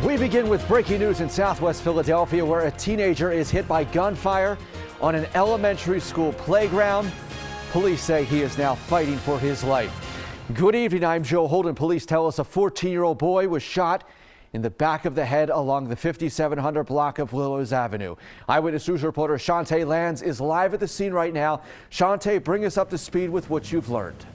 We begin with breaking news in Southwest Philadelphia, where a teenager is hit by gunfire on an elementary school playground. Police say he is now fighting for his life. Good evening, I'm Joe Holden. Police tell us a 14-year-old boy was shot in the back of the head along the 5700 block of Willows Avenue. Eyewitness News reporter Shantae Lands is live at the scene right now. Shantae, bring us up to speed with what you've learned.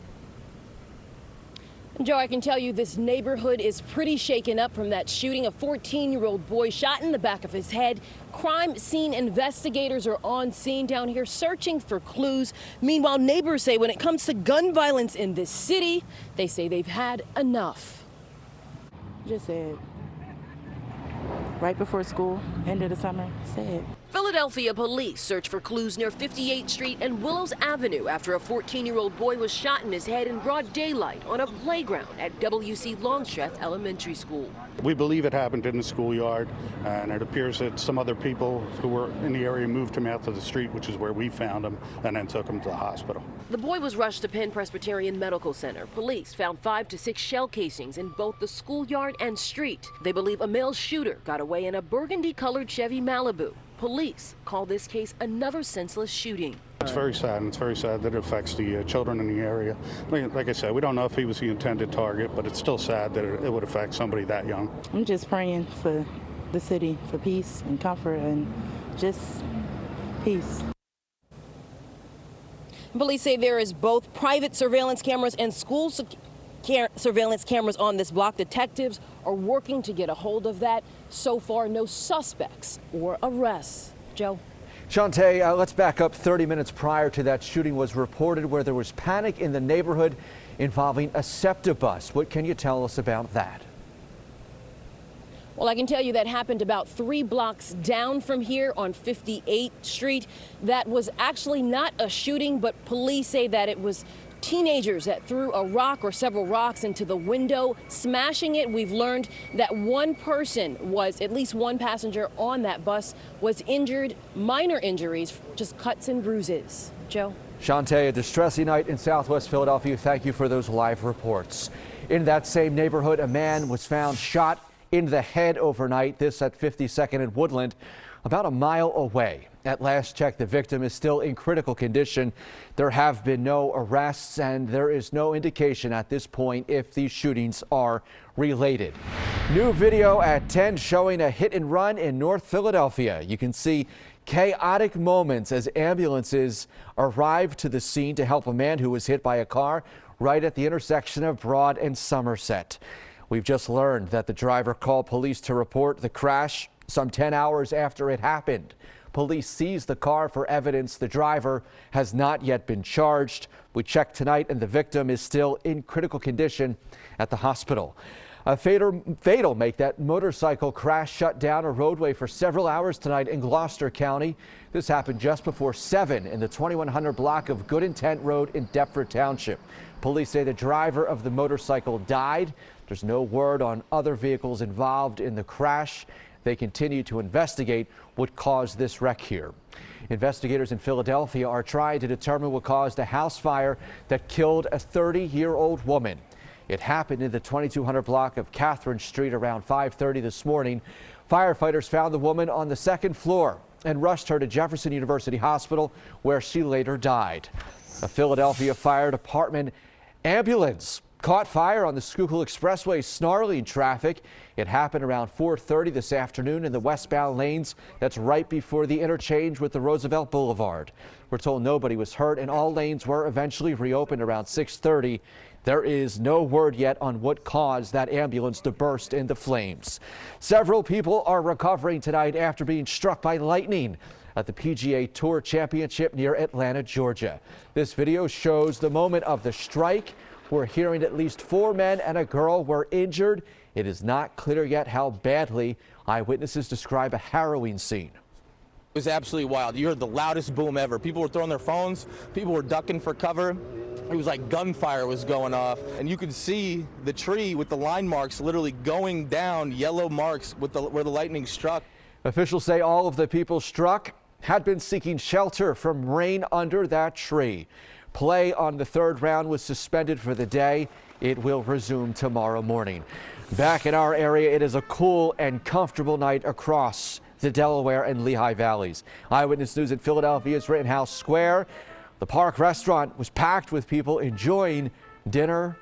Joe, I can tell you this neighborhood is pretty shaken up from that shooting. A 14-year-old boy shot in the back of his head. Crime scene investigators are on scene down here searching for clues. Meanwhile, neighbors say when it comes to gun violence in this city, they say they've had enough. Just said, right before school, end of the summer, said. Philadelphia police search for clues near 58th Street and Willows Avenue after a 14-year-old boy was shot in his head in broad daylight on a playground at W.C. Longstreth Elementary School. We believe it happened in the schoolyard, and it appears that some other people who were in the area moved him out to the street, which is where we found him, and then took him to the hospital. The boy was rushed to Penn Presbyterian Medical Center. Police found 5 to 6 shell casings in both the schoolyard and street. They believe a male shooter got away in a burgundy-colored Chevy Malibu. Police call this case another senseless shooting. It's very sad, and it's very sad that it affects the children in the area. Like I said, we don't know if he was the intended target, but it's still sad that it would affect somebody that young. I'm just praying for the city, for peace and comfort and just peace. Police say there is both private surveillance cameras and school surveillance cameras on this block. Detectives are working to get a hold of that. So far, no suspects or arrests. Joe. Shantae, let's back up. 30 minutes prior to that shooting was reported where there was panic in the neighborhood involving a SEPTA bus. What can you tell us about that? Well, I can tell you that happened about 3 blocks down from here on 58th Street. That was actually not a shooting, but police say that it was teenagers that threw a rock or several rocks into the window, smashing it. We've learned that one person was, at least one passenger on that bus was injured, minor injuries, just cuts and bruises. Joe. Shantae, a distressing night in Southwest Philadelphia. Thank you for those live reports. In that same neighborhood, a man was found shot in the head overnight. This at 52nd and Woodland, about a mile away. At last check, the victim is still in critical condition. There have been no arrests, and there is no indication at this point if these shootings are related. New video at 10 showing a hit and run in North Philadelphia. You can see chaotic moments as ambulances arrive to the scene to help a man who was hit by a car right at the intersection of Broad and Somerset. We've just learned that the driver called police to report the crash some 10 hours after it happened. Police seized the car for evidence. The driver has not yet been charged. We checked tonight and the victim is still in critical condition at the hospital. A fatal make that motorcycle crash shut down a roadway for several hours tonight in Gloucester County. This happened just before 7 in the 2100 block of Good Intent Road in Deptford Township. Police say the driver of the motorcycle died. There's no word on other vehicles involved in the crash. They continue to investigate what caused this wreck here. Investigators in Philadelphia are trying to determine what caused a house fire that killed a 30-year-old woman. It happened in the 2200 block of Catherine Street around 5:30 this morning. Firefighters found the woman on the 2nd floor and rushed her to Jefferson University Hospital, where she later died. A Philadelphia Fire Department ambulance caught fire on the Schuylkill Expressway, snarling traffic. It happened around 4:30 this afternoon in the westbound lanes. That's right before the interchange with the Roosevelt Boulevard. We're told nobody was hurt and all lanes were eventually reopened around 6:30. There is no word yet on what caused that ambulance to burst into flames. Several people are recovering tonight after being struck by lightning at the PGA Tour Championship near Atlanta, Georgia. This video shows the moment of the strike. We're hearing at least 4 men and a girl were injured. It is not clear yet how badly. Eyewitnesses describe a harrowing scene. It was absolutely wild. You heard the loudest boom ever. People were throwing their phones. People were ducking for cover. It was like gunfire was going off. And you could see the tree with the line marks literally going down, yellow marks with where the lightning struck. Officials say all of the people struck had been seeking shelter from rain under that tree. Play on the 3rd round was suspended for the day. It will resume tomorrow morning. Back in our area, it is a cool and comfortable night across the Delaware and Lehigh Valleys. Eyewitness News at Philadelphia's Rittenhouse Square. The Park restaurant was packed with people enjoying dinner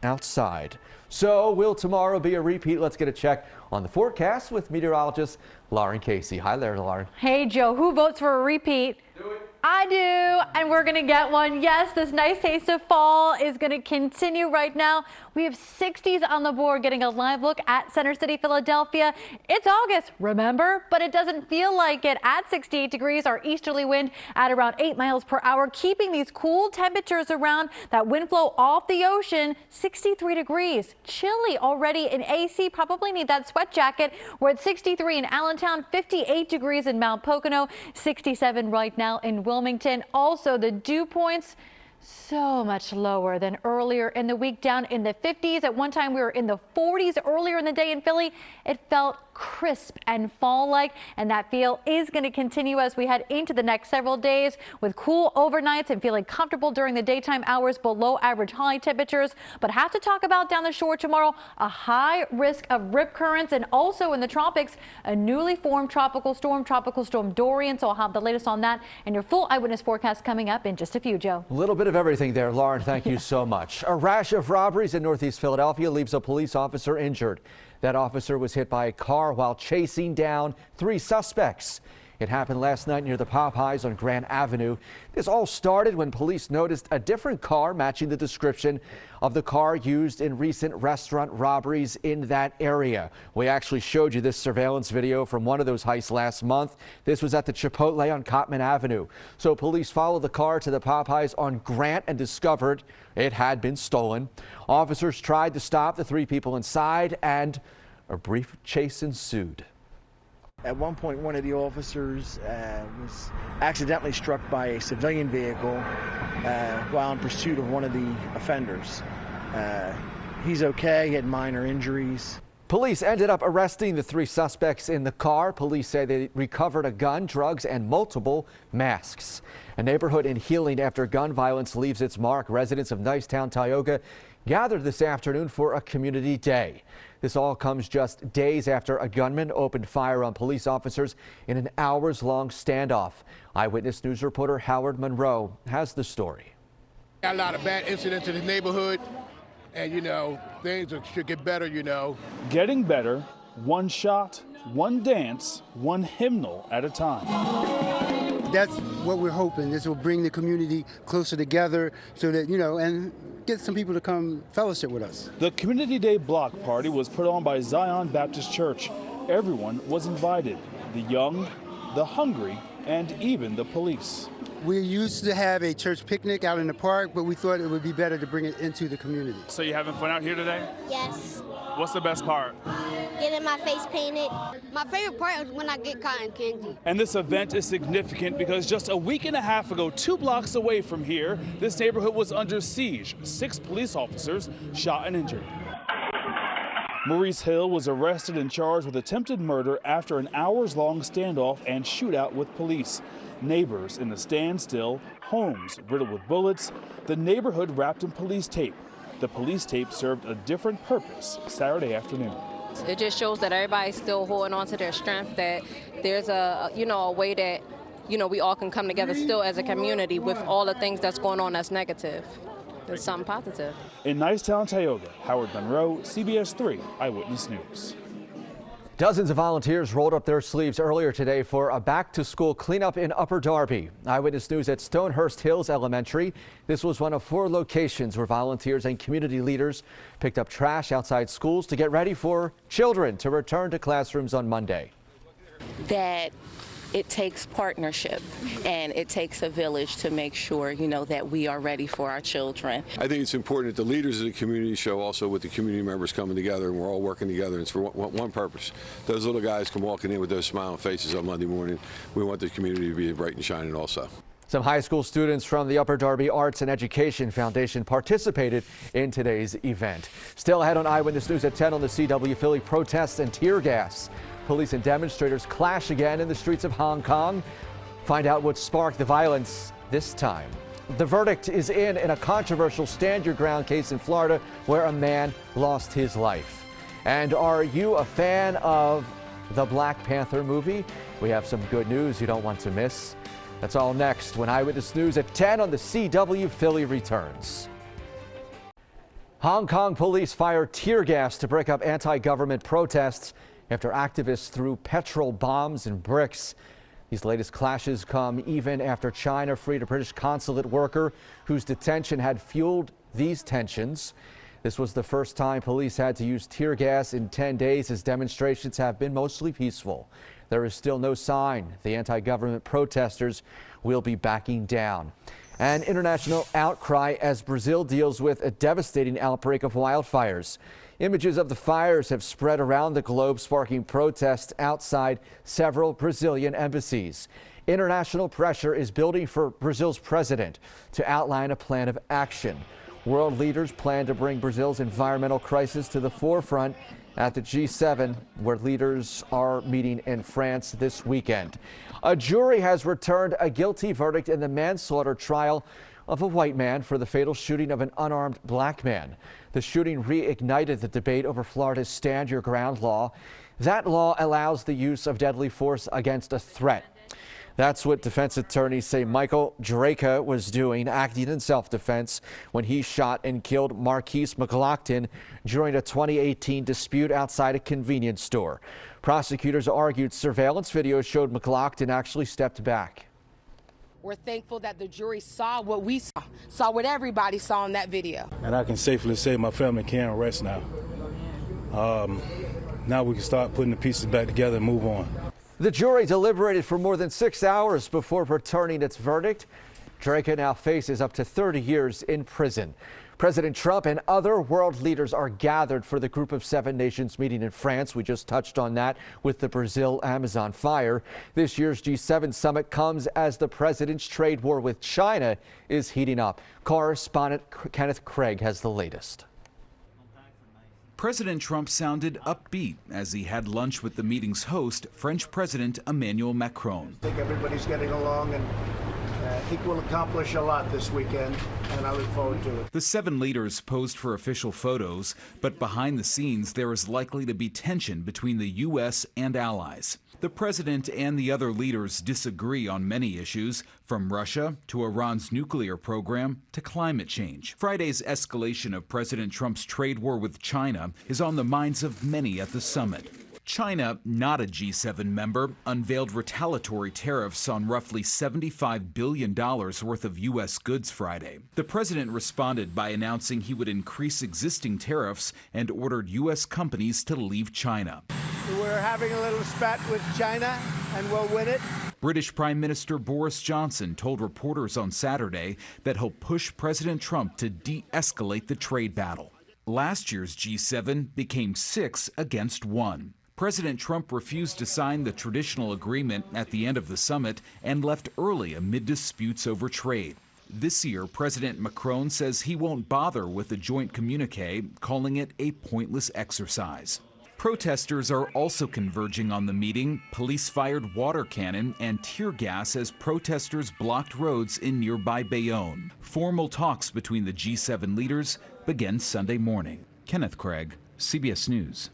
outside. So will tomorrow be a repeat? Let's get a check on the forecast with meteorologist Lauren Casey. Hi there, Lauren. Hey, Joe. Who votes for a repeat? Do it. I do, and we're going to get one. Yes, this nice taste of fall is going to continue right now. We have 60s on the board, getting a live look at Center City, Philadelphia. It's August, remember, but it doesn't feel like it. At 68 degrees, our easterly wind at around 8 miles per hour, keeping these cool temperatures around. That wind flow off the ocean, 63 degrees. Chilly already in AC, probably need that sweat jacket. We're at 63 in Allentown, 58 degrees in Mount Pocono, 67 right now in Wilmington. Also, the dew points so much lower than earlier in the week, down in the 50s. At one time, we were in the 40s earlier in the day in Philly. It felt crisp and fall-like, and that feel is going to continue as we head into the next several days with cool overnights and feeling comfortable during the daytime hours, below average high temperatures. But have to talk about down the shore tomorrow, a high risk of rip currents, and also in the tropics, a newly formed tropical storm Dorian. So I'll have the latest on that and your full eyewitness forecast coming up in just a few, Joe. A little bit of everything there, Lauren. Thank you so much. A rash of robberies in Northeast Philadelphia leaves a police officer injured. That officer was hit by a car while chasing down 3 suspects. It happened last night near the Popeyes on Grant Avenue. This all started when police noticed a different car matching the description of the car used in recent restaurant robberies in that area. We actually showed you this surveillance video from one of those heists last month. This was at the Chipotle on Cotman Avenue. So police followed the car to the Popeyes on Grant and discovered it had been stolen. Officers tried to stop the 3 people inside, and a brief chase ensued. At one point, one of the officers was accidentally struck by a civilian vehicle while in pursuit of one of the offenders. He's okay, he had minor injuries. Police ended up arresting the 3 suspects in the car. Police say they recovered a gun, drugs, and multiple masks. A neighborhood in healing after gun violence leaves its mark. Residents of Nicetown, Tioga gathered this afternoon for a community day. This all comes just days after a gunman opened fire on police officers in an hours-long standoff. Eyewitness News reporter Howard Monroe has the story. Got a lot of bad incidents in the neighborhood, and things should get better, Getting better, one shot, one dance, one hymnal at a time. That's what we're hoping. This will bring the community closer together so that, and get some people to come fellowship with us. The Community Day block party was put on by Zion Baptist Church. Everyone was invited, the young, the hungry, and even the police. We used to have a church picnic out in the park, but we thought it would be better to bring it into the community. So you having fun out here today? Yes. What's the best part? Getting my face painted. My favorite part is when I get cotton candy. And this event is significant because just a week and a half ago, 2 blocks away from here, this neighborhood was under siege. 6 police officers shot and injured. Maurice Hill was arrested and charged with attempted murder after an hours-long standoff and shootout with police. Neighbors in the standstill, homes riddled with bullets, the neighborhood wrapped in police tape. The police tape served a different purpose Saturday afternoon. It just shows that everybody's still holding on to their strength, that there's a way that, we all can come together still as a community with all the things that's going on that's negative. There's something positive. In Nicetown, Tioga, Howard Monroe, CBS 3 Eyewitness News. Dozens of volunteers rolled up their sleeves earlier today for a back-to-school cleanup in Upper Darby. Eyewitness News at Stonehurst Hills Elementary. This was one of 4 locations where volunteers and community leaders picked up trash outside schools to get ready for children to return to classrooms on Monday. That it takes partnership and it takes a village to make sure, that we are ready for our children. I think it's important that the leaders of the community show also with the community members coming together, and we're all working together. It's for one purpose. Those little guys come walking in with those smiling faces on Monday morning. We want the community to be bright and shining also. Some high school students from the Upper Darby Arts and Education Foundation participated in today's event. Still ahead on Eyewitness News at 10 on the CW Philly protests and tear gas. Police and demonstrators clash again in the streets of Hong Kong. Find out what sparked the violence this time. The verdict is in a controversial stand your ground case in Florida where a man lost his life. And are you a fan of the Black Panther movie? We have some good news you don't want to miss. That's all next when Eyewitness News at 10 on the CW Philly returns. Hong Kong police fired tear gas to break up anti-government protests after activists threw petrol bombs and bricks. These latest clashes come even after China freed a British consulate worker whose detention had fueled these tensions. This was the first time police had to use tear gas in 10 days as demonstrations have been mostly peaceful. There is still no sign the anti-government protesters will be backing down. An international outcry as Brazil deals with a devastating outbreak of wildfires. Images of the fires have spread around the globe, sparking protests outside several Brazilian embassies. International pressure is building for Brazil's president to outline a plan of action. World leaders plan to bring Brazil's environmental crisis to the forefront at the G7, where leaders are meeting in France this weekend. A jury has returned a guilty verdict in the manslaughter trial of a white man for the fatal shooting of an unarmed black man. The shooting reignited the debate over Florida's Stand Your Ground law. That law allows the use of deadly force against a threat. That's what defense attorneys say Michael Draca was doing, acting in self-defense when he shot and killed Marquise McLaughlin during a 2018 dispute outside a convenience store. Prosecutors argued surveillance video showed McLaughlin actually stepped back. We're thankful that the jury saw what we saw what everybody saw in that video. And I can safely say my family can rest now. Now we can start putting the pieces back together and move on. The jury deliberated for more than 6 hours before returning its verdict. Draca now faces up to 30 years in prison. President Trump and other world leaders are gathered for the Group of 7 Nations meeting in France. We just touched on that with the Brazil Amazon fire. This year's G7 summit comes as the president's trade war with China is heating up. Correspondent Kenneth Craig has the latest. President Trump sounded upbeat as he had lunch with the meeting's host, French President Emmanuel Macron. I think everybody's getting along, and I think we'll accomplish a lot this weekend, and I look forward to it. The 7 leaders posed for official photos, but behind the scenes there is likely to be tension between the U.S. and allies. The president and the other leaders disagree on many issues, from Russia to Iran's nuclear program to climate change. Friday's escalation of President Trump's trade war with China is on the minds of many at the summit. China, not a G7 member, unveiled retaliatory tariffs on roughly $75 billion worth of U.S. goods Friday. The president responded by announcing he would increase existing tariffs and ordered U.S. companies to leave China. We're having a little spat with China, and we'll win it. British Prime Minister Boris Johnson told reporters on Saturday that he'll push President Trump to de-escalate the trade battle. Last year's G7 became 6 against 1. President Trump refused to sign the traditional agreement at the end of the summit and left early amid disputes over trade. This year, President Macron says he won't bother with a joint communique, calling it a pointless exercise. Protesters are also converging on the meeting. Police fired water cannon and tear gas as protesters blocked roads in nearby Bayonne. Formal talks between the G7 leaders began Sunday morning. Kenneth Craig, CBS News.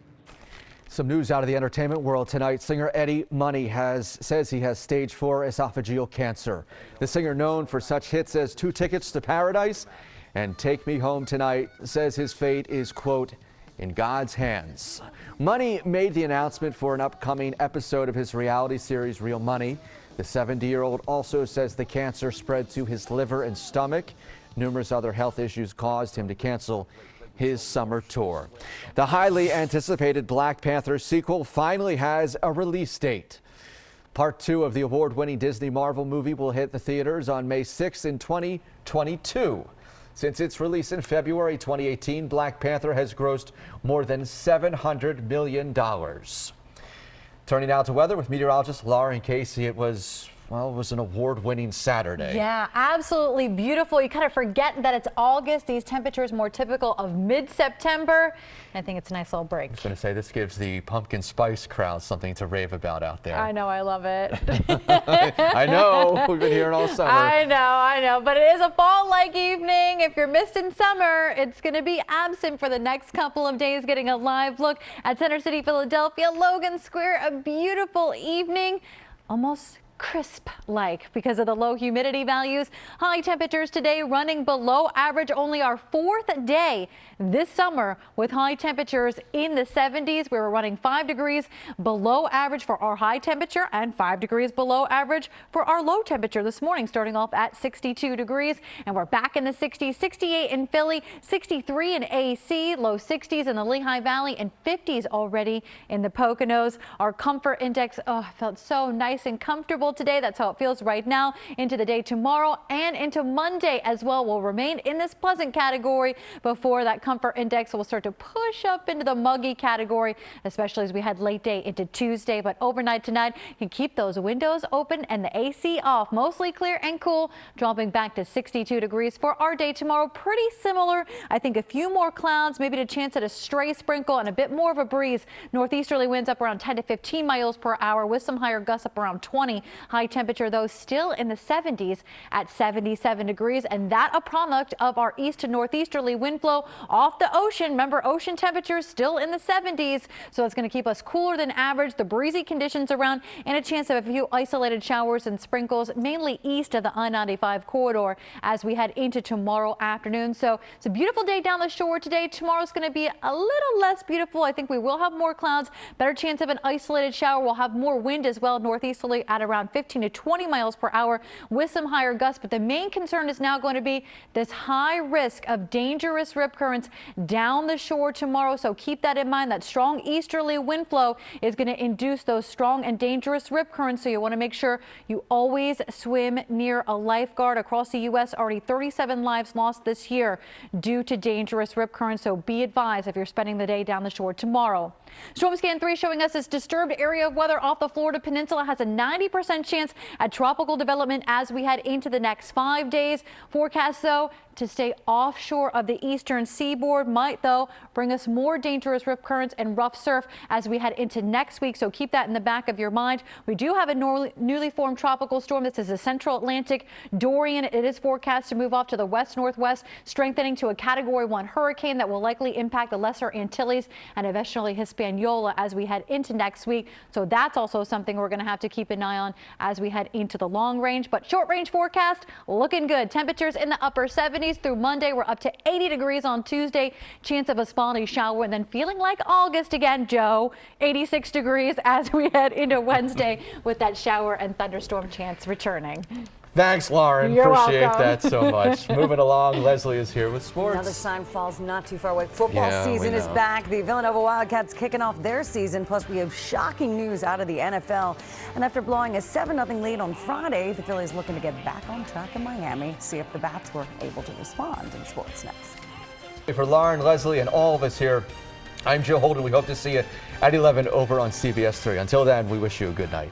Some news out of the entertainment world tonight. Singer Eddie Money says he has stage 4 esophageal cancer. The singer, known for such hits as 2 Tickets to Paradise and Take Me Home Tonight, says his fate is, quote, in God's hands. Money made the announcement for an upcoming episode of his reality series Real Money. The 70-year-old also says the cancer spread to his liver and stomach. Numerous other health issues caused him to cancel his summer tour. The highly anticipated Black Panther sequel finally has a release date. Part 2 of the award-winning Disney Marvel movie will hit the theaters on May 6 in 2022. Since its release in February 2018, Black Panther has grossed more than $700 million. Turning now to weather with meteorologist Lauren Casey. It was Well, it was an award-winning Saturday. Yeah, absolutely beautiful. You kind of forget that it's August. These temperatures more typical of mid-September. I think it's a nice little break. I was going to say, this gives the pumpkin spice crowd something to rave about out there. I know, I love it. I know, we've been hearing all summer. I know, but it is a fall-like evening. If you're missing summer, it's going to be absent for the next couple of days. Getting a live look at Center City, Philadelphia, Logan Square, a beautiful evening, almost crisp-like because of the low humidity values. High temperatures today running below average, only our 4th day this summer with high temperatures in the 70s. We were running 5 degrees below average for our high temperature and 5 degrees below average for our low temperature this morning, starting off at 62 degrees. And we're back in the 60s, 68 in Philly, 63 in AC, low 60s in the Lehigh Valley, and 50s already in the Poconos. Our comfort index, felt so nice and comfortable today. That's how it feels right now. Into the day tomorrow and into Monday as well will remain in this pleasant category before that comfort index will start to push up into the muggy category, especially as we head late day into Tuesday. But overnight tonight, you can keep those windows open and the AC off. Mostly clear and cool, dropping back to 62 degrees for our day tomorrow. Pretty similar. I think a few more clouds, maybe a chance at a stray sprinkle and a bit more of a breeze. Northeasterly winds up around 10 to 15 miles per hour with some higher gusts up around 20. High temperature, though, still in the 70s at 77 degrees, and that a product of our east to northeasterly wind flow off the ocean. Remember, ocean temperatures still in the 70s, so it's going to keep us cooler than average. The breezy conditions around and a chance of a few isolated showers and sprinkles, mainly east of the I-95 corridor as we head into tomorrow afternoon. So it's a beautiful day down the shore today. Tomorrow's going to be a little less beautiful. I think we will have more clouds, better chance of an isolated shower. We'll have more wind as well, northeasterly at around 15 to 20 miles per hour with some higher gusts. But the main concern is now going to be this high risk of dangerous rip currents down the shore tomorrow. So keep that in mind. That strong easterly wind flow is going to induce those strong and dangerous rip currents. So you want to make sure you always swim near a lifeguard. Across the U.S., already 37 lives lost this year due to dangerous rip currents. So be advised if you're spending the day down the shore tomorrow. Storm Scan 3 showing us this disturbed area of weather off the Florida Peninsula has a 90% chance at tropical development as we head into the next 5 days. Forecast, though, to stay offshore of the eastern seaboard might, though, bring us more dangerous rip currents and rough surf as we head into next week. So keep that in the back of your mind. We do have a newly formed tropical storm. This is the Central Atlantic Dorian. It is forecast to move off to the west-northwest, strengthening to a Category 1 hurricane that will likely impact the Lesser Antilles and eventually Hispaniola as we head into next week. So that's also something we're going to have to keep an eye on as we head into the long range. But short range forecast looking good. Temperatures in the upper 70s through Monday. We're up to 80 degrees on Tuesday. Chance of a spotty shower and then feeling like August again, Joe. 86 degrees as we head into Wednesday with that shower and thunderstorm chance returning. Thanks, Lauren. You're Appreciate welcome. that so much. Moving along, Leslie is here with sports. Another sign falls not too far away. Football season is back. The Villanova Wildcats kicking off their season. Plus, we have shocking news out of the NFL. And after blowing a 7-0 lead on Friday, the Phillies looking to get back on track in Miami. See if the Bats were able to respond in sports next. For Lauren, Leslie, and all of us here, I'm Joe Holden. We hope to see you at 11 over on CBS 3. Until then, we wish you a good night.